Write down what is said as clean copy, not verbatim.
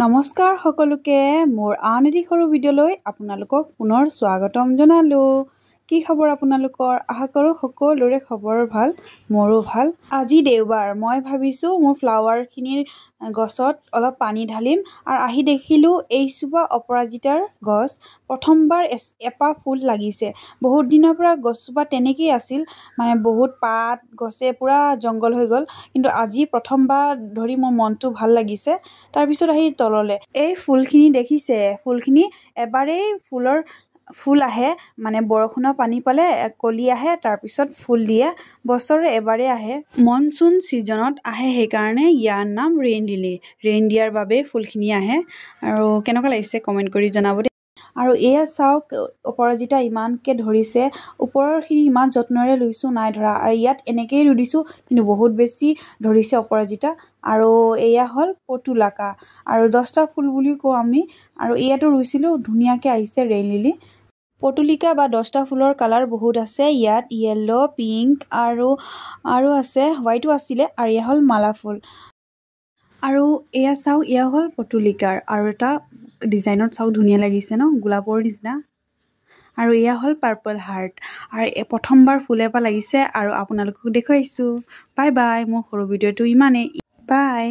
নমস্কাৰ সকলোকে মোৰ আন এটি সৰু ভিডিঅ'লৈ আপোনালোকক পুনৰ স্বাগতম জনালোঁ। কি খবৰ আপোনালোকৰ? আশা কৰোঁ সকলোৰে খবৰ ভাল, মোৰো ভাল। আজি দেওবাৰ, মই ভাবিছোঁ মোৰ ফ্লাৱাৰখিনিৰ গছত অলপ পানী ঢালিম আৰু আহি দেখিলোঁ এইজোপা অপৰাজিতাৰ গছ। প্ৰথমবাৰ এপাহ ফুল লাগিছে। বহুত দিনৰ পৰা গছজোপা তেনেকেই আছিল, মানে বহুত পাত গছে পুৰা জংঘল হৈ গ'ল, কিন্তু আজি প্ৰথমবাৰ ধৰি মোৰ মনটো ভাল লাগিছে। তাৰপিছত আহি তললে এই ফুলখিনি দেখিছে, ফুলখিনি এবাৰেই ফুল আহে, মানে বৰষুণৰ পানী পালে কলি আহে, তাৰপিছত ফুল দিয়ে। বছৰে এবাৰেই আহে, মনচুন ছিজনত আহে, সেইকাৰণে ইয়াৰ নাম ৰেইন লিলি। ৰেইন দিয়াৰ বাবে ফুলখিনি আহে। আৰু কেনেকুৱা লাগিছে কমেণ্ট কৰি জনাব দেই। আৰু এয়া চাওক, অপৰাজিতা ইমানকৈ ধৰিছে, ওপৰৰখিনি ইমান যত্নৰে ৰুইছোঁ, নাই ধৰা। আৰু ইয়াত এনেকেই ৰুই দিছোঁ, কিন্তু বহুত বেছি ধৰিছে অপৰাজিতা। আৰু এয়া হ'ল পটুলাকা, আৰু 10টা ফুল বুলি কওঁ আমি। আৰু ইয়াতো ৰুইছিলোঁ, ধুনীয়াকৈ আহিছে ৰেইন লিলি। পটুলিকা বা 10টা ফুলৰ কালাৰ বহুত আছে ইয়াত, য়েল্ল', পিংক আৰু আছে হোৱাইটো আছিলে, আৰু এয়া হ'ল মালা ফুল। আৰু এয়া চাওক, এয়া হ'ল পটুলিকাৰ আৰু এটা ডিজাইনত চাওক, ধুনীয়া লাগিছে ন, গোলাপৰ নিচিনা। আৰু এয়া হ'ল পাৰ্পল হাৰ্ট, আৰু প্ৰথমবাৰ ফুল এপাহ লাগিছে আৰু আপোনালোকক দেখুৱাইছোঁ। বাই বাই, মোৰ সৰু ভিডিঅ'টো ইমানেই। বাই।